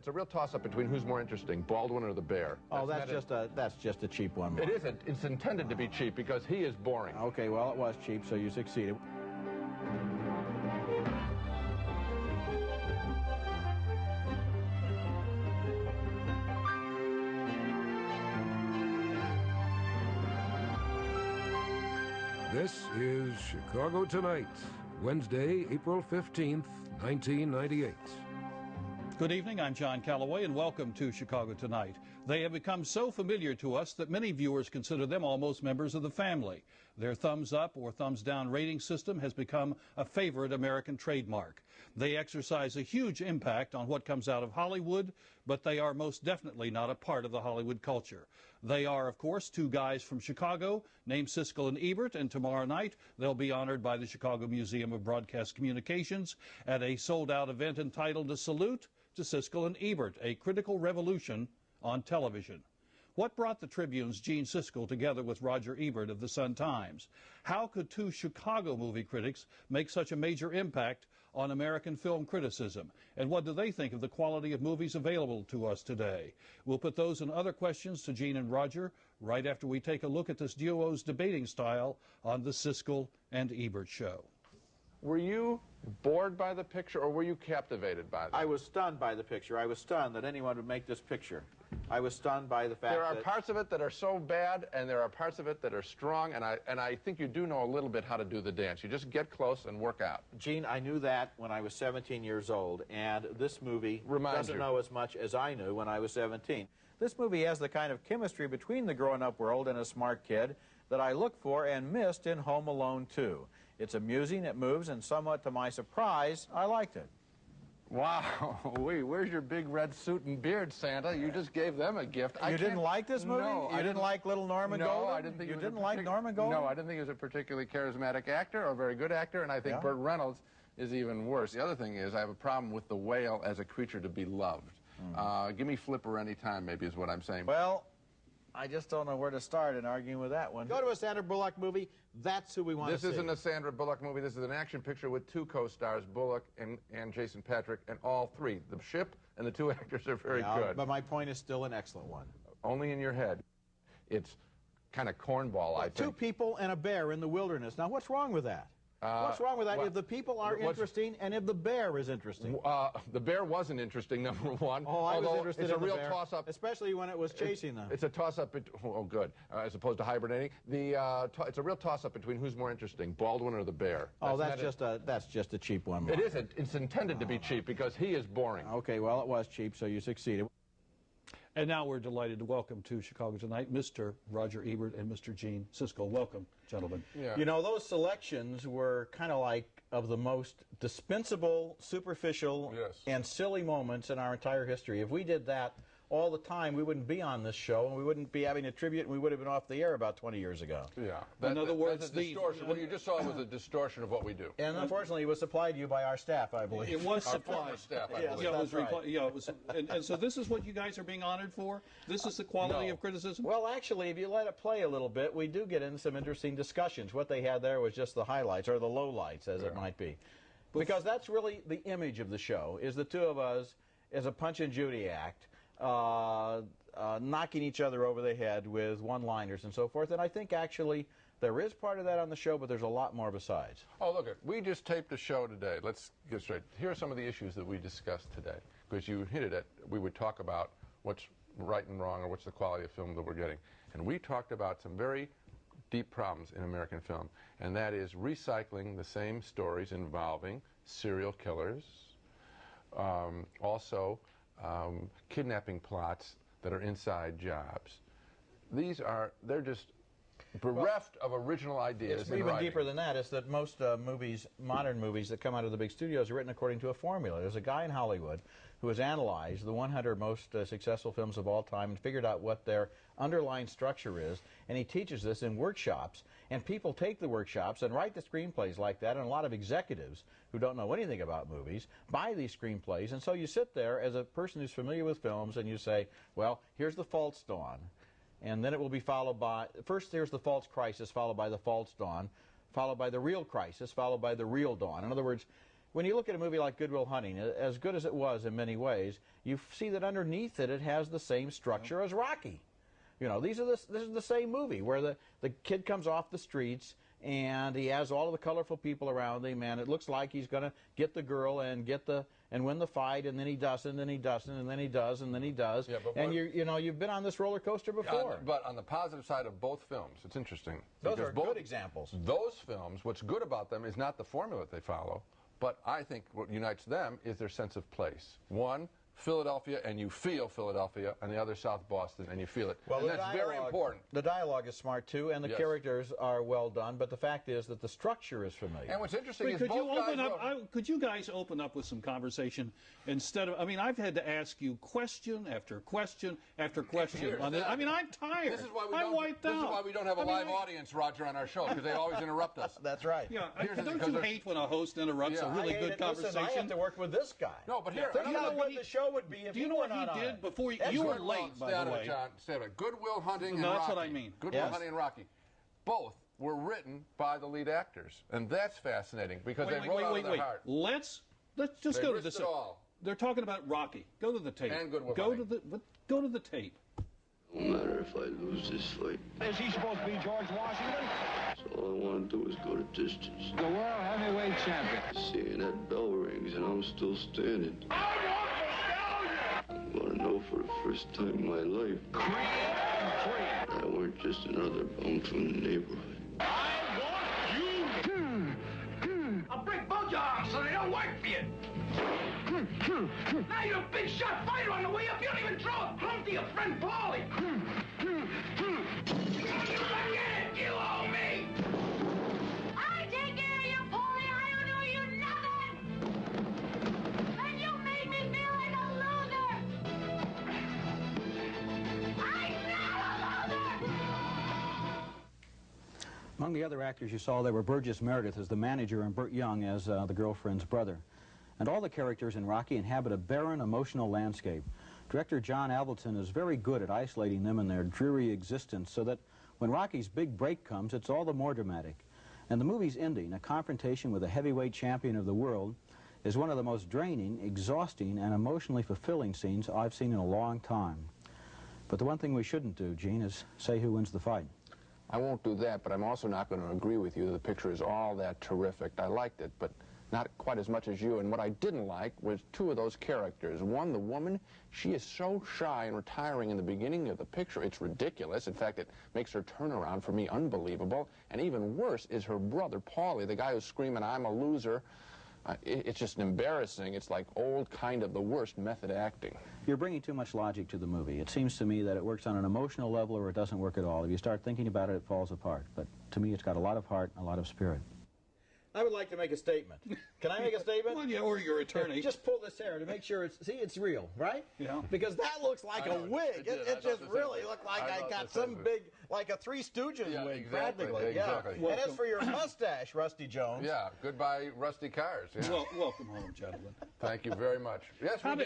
It's a real toss-up between who's more interesting, Baldwin or the Bear. That's just a cheap one. It isn't. It's intended to be cheap because he is boring. Okay, well, it was cheap, so you succeeded. This is Chicago Tonight, Wednesday, April 15th, 1998. Good evening, I'm John Callaway, and welcome to Chicago Tonight. They have become so familiar to us that many viewers consider them almost members of the family. Their thumbs up or thumbs down rating system has become a favorite American trademark. They exercise a huge impact on what comes out of Hollywood, but they are most definitely not a part of the Hollywood culture. They are, of course, two guys from Chicago named Siskel and Ebert, and tomorrow night they'll be honored by the Chicago Museum of Broadcast Communications at a sold-out event entitled A Salute to Siskel and Ebert, a critical revolution on television. What brought the Tribune's Gene Siskel together with Roger Ebert of the Sun-Times? How could two Chicago movie critics make such a major impact on American film criticism? And what do they think of the quality of movies available to us today? We'll put those and other questions to Gene and Roger right after we take a look at this duo's debating style on the Siskel and Ebert Show. Were you bored by the picture, or were you captivated by it? I was stunned by the picture. I was stunned that anyone would make this picture. I was stunned by the fact there are that parts of it that are so bad, and there are parts of it that are strong, and I think you do know a little bit how to do the dance. You just get close and work out. Gene, I knew that when I was 17 years old, and this movie doesn't know as much as I knew when I was 17. This movie has the kind of chemistry between the grown-up world and a smart kid that I looked for and missed in Home Alone 2. It's amusing, it moves, and somewhat to my surprise, I liked it. Wow, where's your big red suit and beard, Santa? You just gave them a gift. You didn't like this movie? No, you didn't like Little Norma Golden? No, I didn't think you didn't like Norma Golden? No, I didn't think he was a particularly charismatic actor or a very good actor, and I think Burt Reynolds is even worse. The other thing is I have a problem with the whale as a creature to be loved. Give me Flipper anytime, maybe, is what I'm saying. Well, I just don't know where to start in arguing with that one. Go to a Sandra Bullock movie, that's who we want to see. This isn't a Sandra Bullock movie. This is an action picture with two co-stars, Bullock and Jason Patrick, and all three. The ship and the two actors are very good. But my point is still an excellent one. Only in your head. It's kind of cornball, I think. Two people and a bear in the wilderness. Now, what's wrong with that? What's wrong with that if the people are interesting and if the bear is interesting? The bear wasn't interesting, number one. Oh, I was interested in the bear. It's a real toss-up. Especially when it was chasing them. It's a toss-up, oh good, as opposed to hibernating. It's a real toss-up between who's more interesting, Baldwin or the Bear. That's just a cheap one. It isn't. It's intended to be cheap because he is boring. Okay, well, it was cheap, so you succeeded. And now we're delighted to welcome to Chicago Tonight Mr. Roger Ebert and Mr. Gene Siskel. Welcome, gentlemen. Yeah. You know, those selections were kind of like of the most dispensable, superficial, and silly moments in our entire history. If we did that all the time, we wouldn't be on this show, and we wouldn't be having a tribute, and we would have been off the air about 20 years ago. Yeah. In other words, the distortion. What you just saw was a distortion of what we do. And unfortunately, it was supplied to you by our staff, I believe. It was supplied. Our former staff, I believe. Yeah, it was and so this is what you guys are being honored for? This is the quality of criticism? Well, actually, if you let it play a little bit, we do get into some interesting discussions. What they had there was just the highlights, or the lowlights, as it might be. Because that's really the image of the show, is the two of us as a Punch and Judy act, knocking each other over the head with one-liners and so forth. And I think actually there is part of that on the show, but there's a lot more besides. Oh, look, we just taped a show today. Let's get straight. Here are some of the issues that we discussed today. Because you hinted at, we would talk about what's right and wrong or what's the quality of film that we're getting. And we talked about some very deep problems in American film, and that is recycling the same stories involving serial killers, also kidnapping plots that are inside jobs. They're just bereft of original ideas. It's even deeper than that. It's that most movies, modern movies that come out of the big studios, are written according to a formula. There's a guy in Hollywood who has analyzed the 100 most successful films of all time and figured out what their underlying structure is, and he teaches this in workshops, and people take the workshops and write the screenplays like that, and a lot of executives who don't know anything about movies buy these screenplays, and so you sit there as a person who's familiar with films and you say, well, here's the false dawn. And then it will be followed by, first there's the false crisis, followed by the false dawn, followed by the real crisis, followed by the real dawn. In other words, when you look at a movie like Good Will Hunting, as good as it was in many ways, you see that underneath it, it has the same structure as Rocky. You know, this is the same movie where the kid comes off the streets and he has all of the colorful people around him, and it looks like he's going to get the girl and win the fight, and then he doesn't, and he doesn't, and then he does, and then he does. Yeah, and you've been on this roller coaster before. But on the positive side of both films, it's interesting. Those are good examples. Those films, what's good about them is not the formula that they follow, but I think what unites them is their sense of place. One, Philadelphia, and you feel Philadelphia, and the other South Boston, and you feel it. Well, and that's very important. The dialogue is smart, too, and the characters are well done, but the fact is that the structure is familiar. And what's interesting is could you guys open up with some conversation instead of, I mean, I've had to ask you question after question after question on this. I mean, I'm tired. This is why we don't have a live audience, Roger, on our show, because they always interrupt us. That's right. Yeah, don't you hate when a host interrupts a really good conversation? Listen, I have to work with this guy. No, but here, think about what the show would be if do you know what he did before you were late, by the way? John, stay out of it. Good Will Hunting and Rocky. That's what I mean. Good Will Hunting and Rocky. Both were written by the lead actors, and that's fascinating because they wrote out of their heart. Let's just go to this. They're talking about Rocky. Go to the tape. And Good Will Hunting. Go to the tape. No matter if I lose this fight. Is he supposed to be George Washington? So all I want to do is go to distance. The world heavyweight champion. Seeing that bell rings and I'm still standing. I want to know for the first time in my life that I weren't just another bum from the neighborhood. I want you. I'll break both your arms so they don't work for you. Now you're a big shot fighter on the way up. You don't even throw a plum to your friend Paulie. You owe me. I take care of you, Paulie. I don't owe you nothing. And you made me feel like a loser. I'm not a loser. Among the other actors you saw there were Burgess Meredith as the manager and Burt Young as the girlfriend's brother. And all the characters in Rocky inhabit a barren, emotional landscape. Director John Avildsen is very good at isolating them in their dreary existence so that when Rocky's big break comes, it's all the more dramatic. And the movie's ending, a confrontation with a heavyweight champion of the world, is one of the most draining, exhausting, and emotionally fulfilling scenes I've seen in a long time. But the one thing we shouldn't do, Gene, is say who wins the fight. I won't do that, but I'm also not going to agree with you that the picture is all that terrific. I liked it, but not quite as much as you. And what I didn't like was two of those characters. One, the woman, she is so shy and retiring in the beginning of the picture. It's ridiculous. In fact, it makes her turnaround for me unbelievable. And even worse is her brother, Paulie, the guy who's screaming, "I'm a loser." It's just embarrassing. It's like old kind of the worst method acting. You're bringing too much logic to the movie. It seems to me that it works on an emotional level or it doesn't work at all. If you start thinking about it, it falls apart. But to me, it's got a lot of heart, a lot of spirit. I would like to make a statement. Can I make a statement? Well, yeah, or your attorney. Just pull this hair to make sure it's real, right? Yeah. Because that looks like a wig. It just really looked like I got some big, like a Three Stooges wig, practically. Exactly. Yeah. And as for your mustache, Rusty Jones. Yeah, goodbye, Rusty Cars. Yeah. Well, welcome home, gentlemen. Thank you very much. Yes, when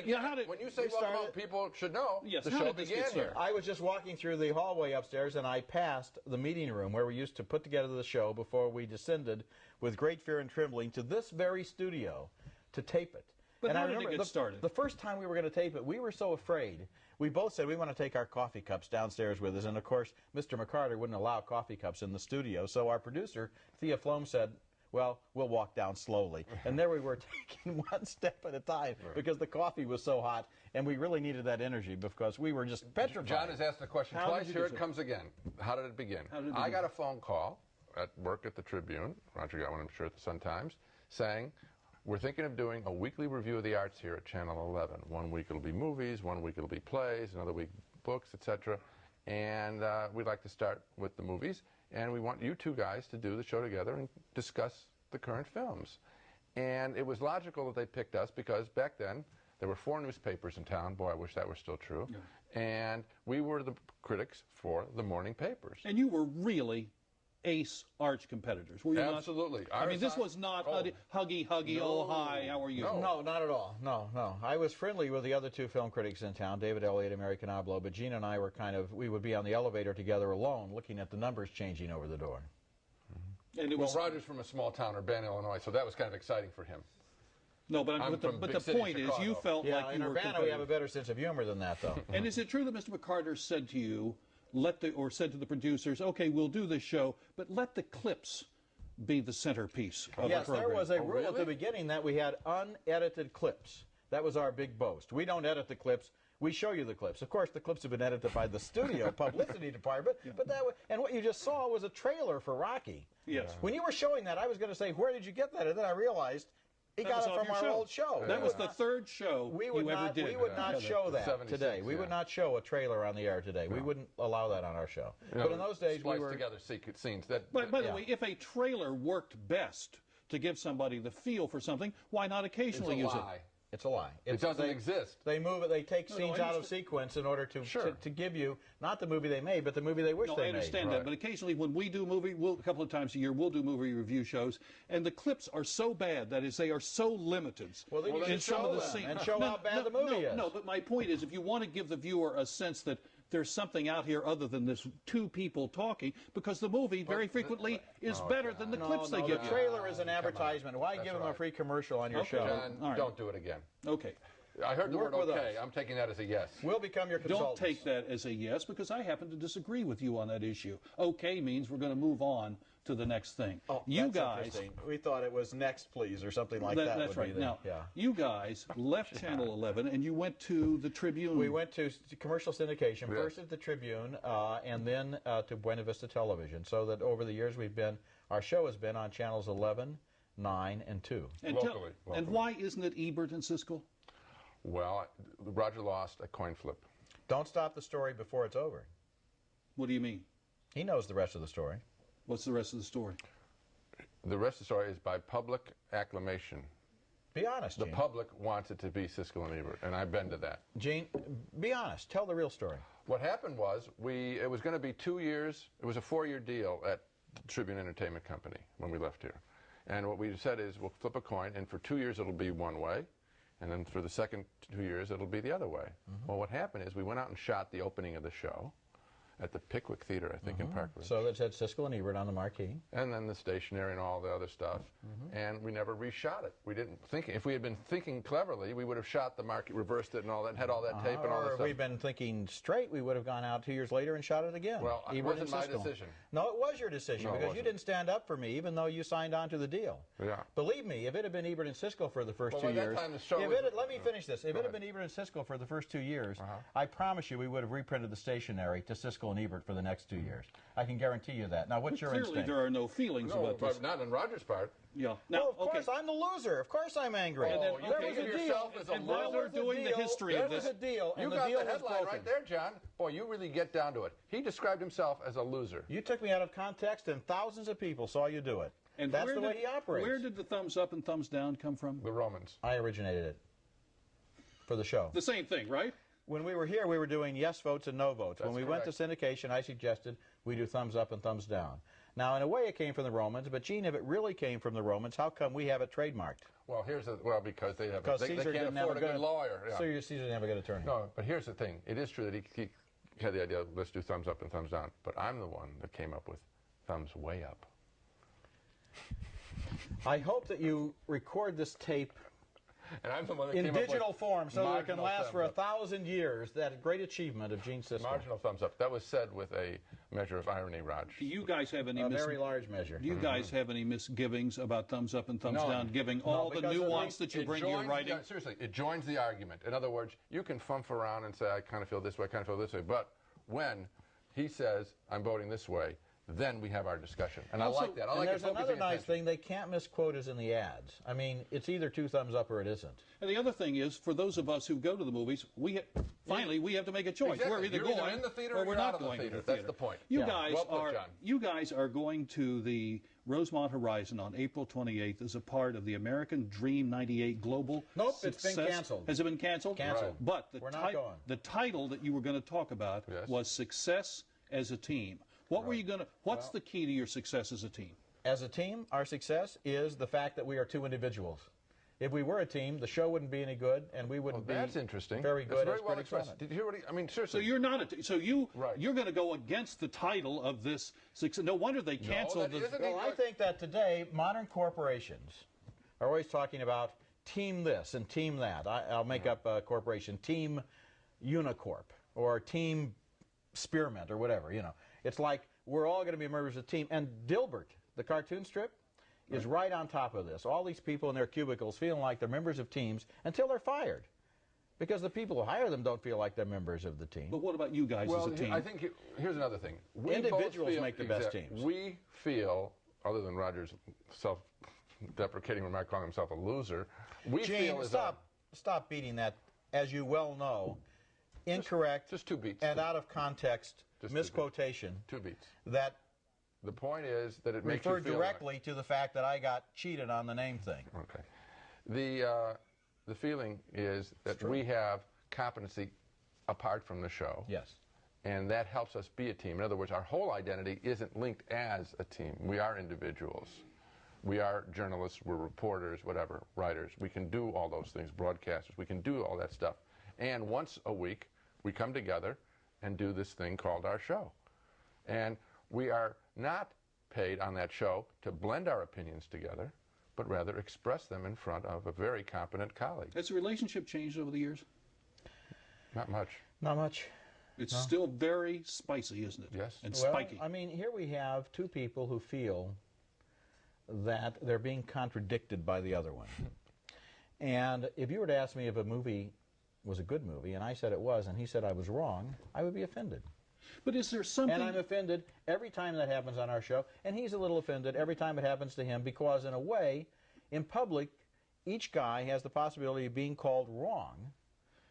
you say welcome home, people should know the show began here. I was just walking through the hallway upstairs, and I passed the meeting room where we used to put together the show before we descended with great fear and trembling to this very studio to tape it. But how did it get started? The first time we were going to tape it, we were so afraid. We both said we want to take our coffee cups downstairs with us, and of course, Mr. McCarter wouldn't allow coffee cups in the studio, so our producer, Thea Flom, said, well, we'll walk down slowly. And there we were taking one step at a time because the coffee was so hot, and we really needed that energy because we were just petrified. John has asked the question twice. Here it comes again. How did it begin? I got a phone call at work at the Tribune, Roger got one, I'm sure, at the Sun-Times, saying, we're thinking of doing a weekly review of the arts here at Channel 11. One week it'll be movies, one week it'll be plays, another week books, etc. And we'd like to start with the movies, and we want you two guys to do the show together and discuss the current films. And it was logical that they picked us because back then there were 4 newspapers in town. Boy, I wish that were still true. Yeah. And we were the critics for the morning papers. And you were really ace arch competitors, were you not? Absolutely. I mean, this was not huggy, no. Oh, hi, how are you? No, not at all. No. I was friendly with the other 2 film critics in town, David Elliott and Mary Canablo, but Gene and I were we would be on the elevator together alone, looking at the numbers changing over the door. And Roger's from a small town, Urbana, Illinois, so that was kind of exciting for him. No, but, I'm from but big the city point is, Chicago. you felt Yeah, like in you were Urbana we have a better sense of humor than that, though. And is it true that Mr. McCarter said to you, said to the producers, okay, we'll do this show, but let the clips be the centerpiece of Yes, the program? there was a rule at really? the beginning that we had unedited clips. That was our big boast. We don't edit the clips. We show you the clips. Of course, the clips have been edited by the studio publicity department, but and what you just saw was a trailer for Rocky. Yes. When you were showing that, I was going to say, where did you get that? And then I realized he got it from our old show. That was the third show you ever did. We would not show that 76, today. We would not show a trailer on the air today. We wouldn't allow that on our show. But in those days, we spliced were together secret scenes. That, By the way, if a trailer worked best to give somebody the feel for something, why not it's occasionally a use lie. It's a lie. It doesn't exist. They move it. They take scenes I out of understand. sequence in order to, Sure. to give you not the movie they made, but the movie they wish No, they I understand made. that, but occasionally when we do a couple of times a year, we'll do movie review shows, and the clips are so bad, that is, they are so limited. Well, then you in should some show of the them scenes. and show how bad the movie is. No, but my point is, if you want to give the viewer a sense that there's something out here other than this two people talking, because the movie very frequently is better than the clips they give the you. trailer is an advertisement. Why give them a free commercial on your show? John. All right. Don't do it again. Okay. I heard the Work word with okay. us. I'm taking that as a yes. We'll become your consultants. Don't take that as a yes, because I happen to disagree with you on that issue. Okay means we're going to move on to the next thing. Oh, you that's guys, interesting. We thought it was next, please, or something like that. that's would be right. the- Now, yeah. you guys left Channel 11 and you went to the Tribune. We went to commercial syndication, first at the Tribune, and then to Buena Vista Television, so that over the years our show has been on channels 11, 9, and 2. and Locally. And why isn't it Ebert and Siskel? Well, Roger lost a coin flip. Don't stop the story before it's over. What do you mean? He knows the rest of the story. What's the rest of the story? The rest of the story is by public acclamation. Be honest, The Gene. public wants it to be Siskel and Ebert, and I've been to that. Gene, be honest. Tell the real story. What happened was, it was going to be 2 years. It was a 4-year deal at Tribune Entertainment Company when we left here. And what we said is, we'll flip a coin, and for 2 years it'll be one way, and then for the second 2 years it'll be the other way. Well, what happened is we went out and shot the opening of the show at the Pickwick Theater, I think, in Park Ridge. So that said Siskel and Ebert on the marquee. And then the stationery and all the other stuff. And we never reshot it. We didn't think, if we had been thinking cleverly, we would have shot the market, reversed it and all that, and had all that tape and all Or that if stuff. we'd been thinking straight, we would have gone out 2 years later and shot it again. Well, it Ebert wasn't and my Siskel. decision. No, it was your decision, No, it because you wasn't. didn't stand up for me, even though you signed on to the deal. Yeah. Believe me, if it had been Ebert and Siskel for the first Well, 2 by that years, time the show if was- it had, let me finish this. If Go it had ahead. been Ebert and Siskel for the first 2 years, I promise you we would have reprinted the stationery to Siskel and Ebert for the next 2 years. I can guarantee you that. Now, what's your Clearly, instinct? there are no feelings No, about this. but not on Roger's part. Yeah. Now, Well, of course, I'm the loser. Of course I'm angry. Oh, There you was think a of deal. yourself as a And while loser? we're doing the history there of was this, a deal, You and the got deal the was headline broken. right there, John. Boy, you really get down to it. He described himself as a loser. You took me out of context, and thousands of people saw you do it. and That's where the way did- he operates. Where did the thumbs up and thumbs down come from? The Romans. I originated it for the show. The same thing, right? When we were here, we were doing yes votes and no votes. When That's we went to syndication, I suggested we do thumbs up and thumbs down. Now, in a way, it came from the Romans, but Gene, if it really came from the Romans, how come we have it trademarked? Well, because they have Because they Caesar can't didn't have afford a good lawyer. Yeah. So Caesar didn't have a good attorney. No, but here's the thing. It is true that he had the idea, let's do thumbs up and thumbs down. But I'm the one that came up with thumbs way up. I hope that you record this tape And I'm the one that in came up digital with form so that it can marginal last for thumbs up. 1,000 years. That great achievement of Gene Siskel. Marginal thumbs up. That was said with a measure of irony, Raj. Do you guys have any A very large measure. Do you guys have any misgivings about thumbs up and thumbs No. down, giving all the because of nuance the- that you It bring to your joins writing? seriously, it joins the argument. In other words, you can fump around and say, I kind of feel this way, I kind of feel this way. But when he says, I'm voting this way, then we have our discussion. And Also- I like that. I And like there's it focusing another nice attention. thing. They can't miss quotas in the ads. I mean, it's either 2 thumbs up or it isn't. And the other thing is, for those of us who go to the movies, finally we have to make a choice. Exactly. We're either You're either going in the theater or or we're you're not out of the going to theater. the That's theater. the point. You Yeah. guys Well put, are John. you guys are going to the Rosemont Horizon on April 28th as a part of the American Dream 98 Global Nope, it's been Success. canceled. Has it been canceled? Canceled. Right. But We're not going. the title that you were going to talk about Yes. was Success as a Team. What were you going to? What's the key to your success as a team? As a team, our success is the fact that we are 2 individuals. If we were a team, the show wouldn't be any good, and we wouldn't be That's interesting. very That's good very as well critics want expressed. it. Did you hear what he, I mean, So seriously. you're not a so Right. you're going to go against the title of this success. No wonder they canceled that the. isn't- Well, I think that today modern corporations are always talking about team this and team that. I'll make up a corporation, Team Unicorp or Team Spearmint or whatever, you know. It's like we're all going to be members of the team. And Dilbert, the cartoon strip, is right on top of this. All these people in their cubicles feeling like they're members of teams until they're fired. Because the people who hire them don't feel like they're members of the team. But what about you guys as a team? I think here's another thing. Individuals make the best teams. We feel, other than Roger's self-deprecating remark calling himself a loser, we Gene, feel stop beating that, as you well know, incorrect just 2 beats and out of context misquotation. 2 beats. That the point is that it makes you referred feel directly to the fact that I got cheated on the name thing. Okay. The feeling is that we have competency apart from the show. Yes. And that helps us be a team. In other words, our whole identity isn't linked as a team. We are individuals. We are journalists, we're reporters, whatever, writers. We can do all those things, broadcasters. We can do all that stuff. And once a week, we come together and do this thing called our show. And we are not paid on that show to blend our opinions together, but rather express them in front of a very competent colleague. Has the relationship changed over the years? Not much. Not much. It's still very spicy, isn't it? Yes. And Well, spiky. I mean, here we have two people who feel that they're being contradicted by the other one. And if you were to ask me if a movie was a good movie, and I said it was, and he said I was wrong, I would be offended. But is there something... And I'm offended every time that happens on our show, and he's a little offended every time it happens to him, because in a way, in public, each guy has the possibility of being called wrong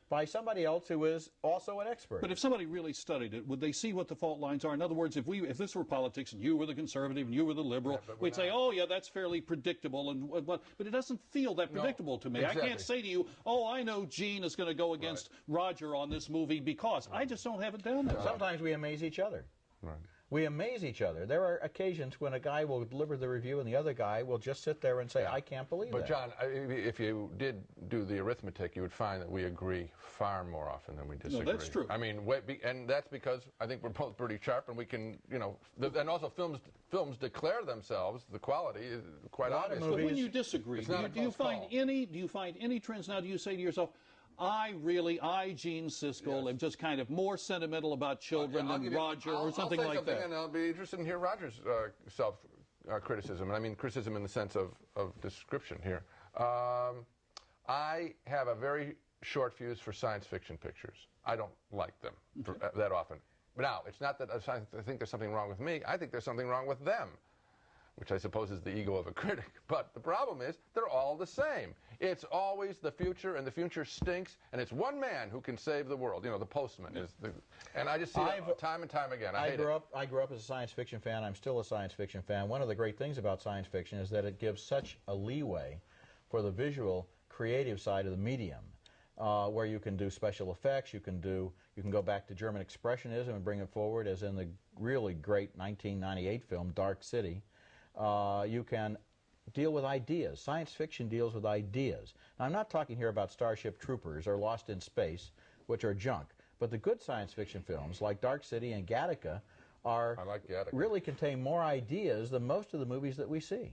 by somebody else who is also an expert. But if somebody really studied it, would they see what the fault lines are? In other words, if this were politics and you were the conservative and you were the liberal, we'd say, oh, yeah, that's fairly predictable. But it doesn't feel that predictable to me. Exactly. I can't say to you, oh, I know Gene is going to go against Roger on this movie because I just don't have it down there. Sometimes we amaze each other. Right. We amaze each other. There are occasions when a guy will deliver the review and the other guy will just sit there and say, I can't believe But that. John, if you did do the arithmetic, you would find that we agree far more often than we disagree. No, that's true. I mean, and that's because I think we're both pretty sharp, and we can, you know, and also films declare themselves, the quality is quite obvious. But when you disagree, do you find any trends now? Do you say to yourself, Gene Siskel, am just kind of more sentimental about children than Roger or something like that? I'll say something, and I'll be interested in hear Roger's self-criticism, and I mean criticism in the sense of description here. I have a very short fuse for science fiction pictures. I don't like them that often. But now, it's not that I think there's something wrong with me. I think there's something wrong with them, which I suppose is the ego of a critic. But the problem is, they're all the same. It's always the future, and the future stinks, and it's one man who can save the world. You know, the postman is the... And I just see that time and time again. I grew up as a science fiction fan. I'm still a science fiction fan. One of the great things about science fiction is that it gives such a leeway for the visual, creative side of the medium, where you can do special effects, you can go back to German Expressionism and bring it forward, as in the really great 1998 film, Dark City. You can deal with ideas. Science fiction deals with ideas. Now, I'm not talking here about Starship Troopers or Lost in Space, which are junk, but the good science fiction films like Dark City and Gattaca really contain more ideas than most of the movies that we see.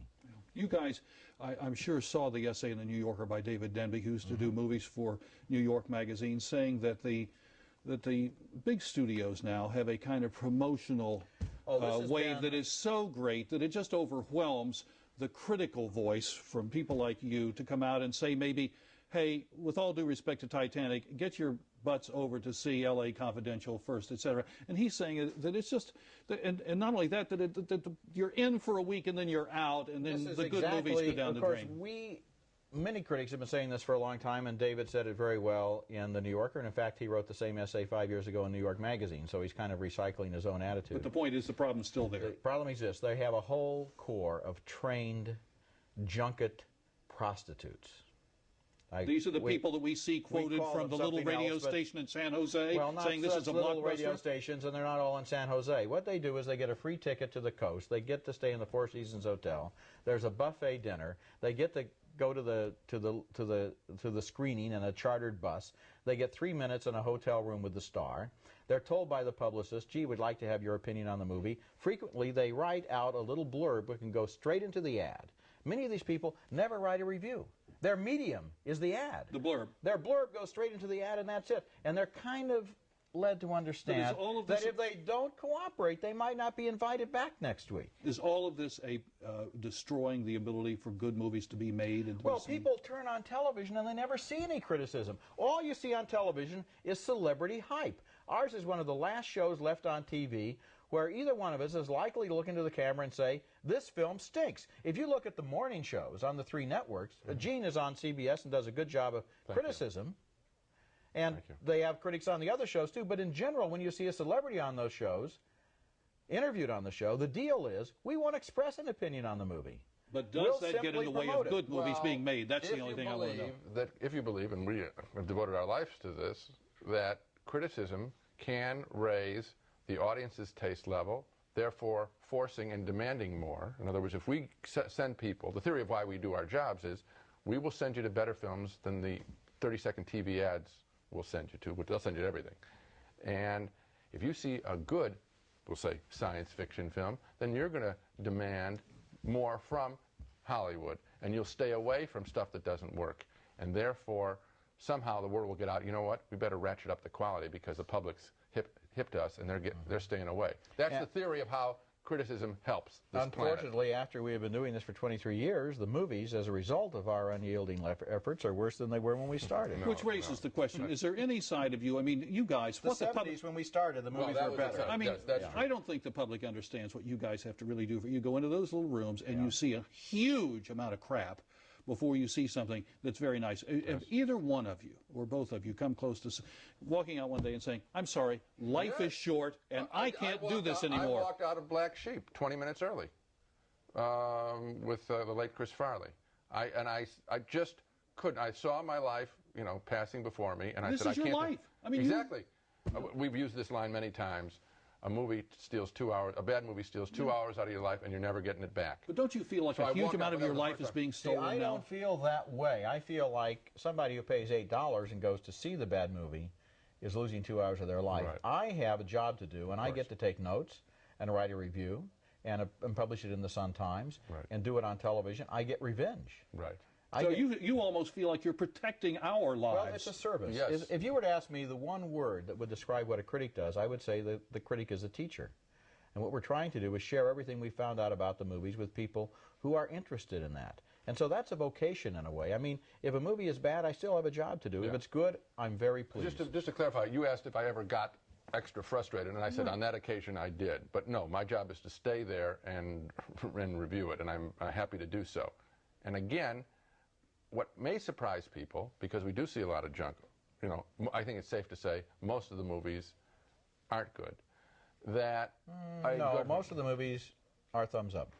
You guys, I'm sure, saw the essay in the New Yorker by David Denby, who used to do movies for New York Magazine, saying that the big studios now have a kind of promotional wave that is so great that it just overwhelms the critical voice from people like you to come out and say maybe, hey, with all due respect to Titanic, get your butts over to see L.A. Confidential first, etc. And he's saying that it's just, and not only that, that you're in for a week and then you're out, and then the good movies go down the drain. Of course, many critics have been saying this for a long time, and David said it very well in The New Yorker, and in fact, he wrote the same essay 5 years ago in New York Magazine, so he's kind of recycling his own attitude. But the point is, the problem's still there. The problem is this: they have a whole core of trained junket prostitutes. These are the people that we see quoted from the little radio station in San Jose, saying this is a little blockbuster. Radio stations, and they're not all in San Jose. What they do is they get a free ticket to the coast. They get to stay in the Four Seasons Hotel. There's a buffet dinner. They get to go to the screening in a chartered bus. They get 3 minutes in a hotel room with the star. They're told by the publicist, gee, we'd like to have your opinion on the movie. Frequently, they write out a little blurb that can go straight into the ad. Many of these people never write a review. Their medium is the ad. The blurb. Their blurb goes straight into the ad, and that's it. And they're kind of led to understand that if they don't cooperate, they might not be invited back next week. Is all of this destroying the ability for good movies to be made? And well, people turn on television and they never see any criticism. All you see on television is celebrity hype. Ours is one of the last shows left on TV where either one of us is likely to look into the camera and say, this film stinks. If you look at the morning shows on the 3 networks, Gene is on CBS and does a good job of criticism. And they have critics on the other shows too, but in general, when you see a celebrity on those shows, interviewed on the show, the deal is, we won't express an opinion on the movie. But does that get in the way of good movies being made? That's the only thing I want to know. If you believe, and we have devoted our lives to this, that criticism can raise the audience's taste level, therefore forcing and demanding more. In other words, if we send people, the theory of why we do our jobs is, we will send you to better films than the 30-second TV ads will send you to, but they'll send you to everything. And if you see a good, we'll say, science fiction film, then you're going to demand more from Hollywood, and you'll stay away from stuff that doesn't work. And therefore, somehow the word will get out, you know what, we better ratchet up the quality because the public's hip to us, and they're staying away. That's the theory of how criticism helps this Unfortunately, planet. after we have been doing this for 23 years, the movies, as a result of our unyielding efforts, are worse than they were when we started. Which raises the question, is there any side of you, I mean, you guys... The 70s, when we started, the movies were better. I mean, I don't think the public understands what you guys have to really do. You go into those little rooms and you see a huge amount of crap before you see something that's very nice. If either one of you or both of you come close to walking out one day and saying, I'm sorry, life is short and I can't do this anymore. I walked out of Black Sheep 20 minutes early with the late Chris Farley. I just couldn't. I saw my life, you know, passing before me, and I said, I can't. This is your life. I mean, exactly. We've used this line many times. A movie steals 2 hours, a bad movie steals 2 hours out of your life, and you're never getting it back. But don't you feel like a huge amount of your life is being stolen now? I don't feel that way. I feel like somebody who pays $8 and goes to see the bad movie is losing 2 hours of their life. Right. I have a job to do, and I get to take notes and write a review and publish it in the Sun-Times and do it on television. I get revenge. Right. So you almost feel like you're protecting our lives. Well, it's a service. Yes. If you were to ask me the one word that would describe what a critic does, I would say that the critic is a teacher. And what we're trying to do is share everything we found out about the movies with people who are interested in that. And so that's a vocation in a way. I mean, if a movie is bad, I still have a job to do. If it's good, I'm very pleased. Just to clarify, you asked if I ever got extra frustrated, and I said on that occasion I did. But no, my job is to stay there and review it, and I'm happy to do so. And again, what may surprise people, because we do see a lot of junk, you know, I think it's safe to say most of the movies aren't good. That no, most of the movies are thumbs up.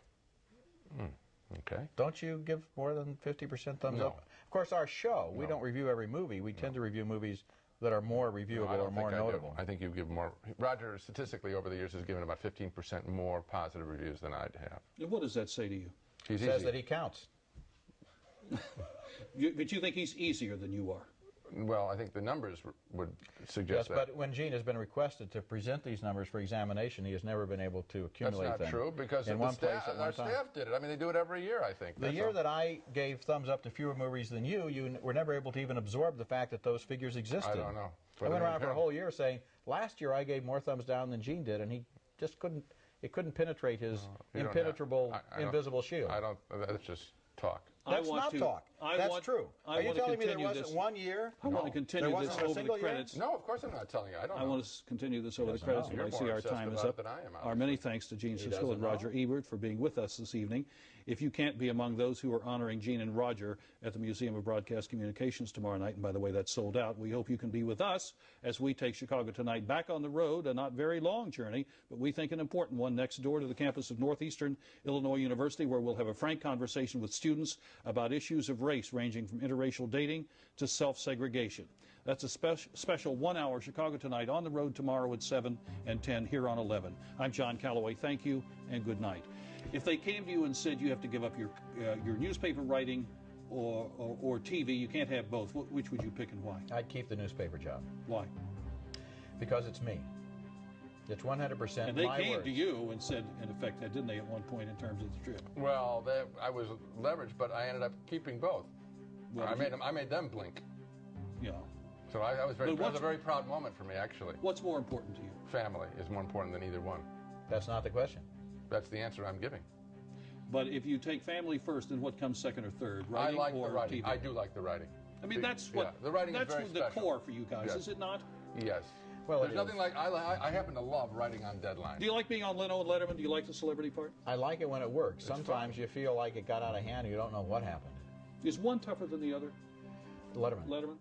Okay. Don't you give more than 50% thumbs up? Of course, our show, we don't review every movie. We tend to review movies that are more reviewable or more notable. I think you give more. Roger, statistically, over the years, has given about 15% more positive reviews than I'd have. And what does that say to you? He says that he counts. But you think he's easier than you are? Well, I think the numbers would suggest that. But when Gene has been requested to present these numbers for examination, he has never been able to accumulate them. That's not true, because in our staff did it. I mean, they do it every year, I think. The year that I gave thumbs up to fewer movies than you were never able to even absorb the fact that those figures existed. I don't know. I went around for a whole year saying, last year I gave more thumbs down than Gene did, and he just couldn't penetrate his impenetrable, invisible shield. That's just talk. That's not talk. That's true. Are you telling me there wasn't 1 year? I want to continue this over the credits. No, of course I'm not telling you. I want to continue this over the credits, but I see our time is up. Our many thanks to Gene Siskel and Roger Ebert for being with us this evening. If you can't be among those who are honoring Gene and Roger at the Museum of Broadcast Communications tomorrow night, and by the way, that's sold out, we hope you can be with us as we take Chicago Tonight back on the road, a not very long journey, but we think an important one, next door to the campus of Northeastern Illinois University, where we'll have a frank conversation with students about issues of race ranging from interracial dating to self-segregation. That's a special 1 hour Chicago Tonight on the road tomorrow at 7 and 10 here on 11. I'm John Callaway. Thank you and good night. If they came to you and said you have to give up your newspaper writing or TV, you can't have both, which would you pick and why? I'd keep the newspaper job. Why? Because it's me. It's 100% my words. And they came to you and said, in effect, that didn't they, at one point in terms of the trip? Well, I was leveraged, but I ended up keeping both. Well, I made them blink. Yeah. So that was a very proud moment for me, actually. What's more important to you? Family is more important than either one. That's not the question. That's the answer I'm giving. But if you take family first, then what comes second or third? Writing I like or the writing. TV? I do like the writing. I mean, that's what the writing that's is very the special. core for you guys, Yes. is it not? Yes. Well, there's nothing like I happen to love writing on deadline. Do you like being on Leno and Letterman? Do you like the celebrity part? I like it when it works. It's Sometimes fun. you feel like it got out of hand and you don't know what happened. Is one tougher than the other? Letterman. Letterman?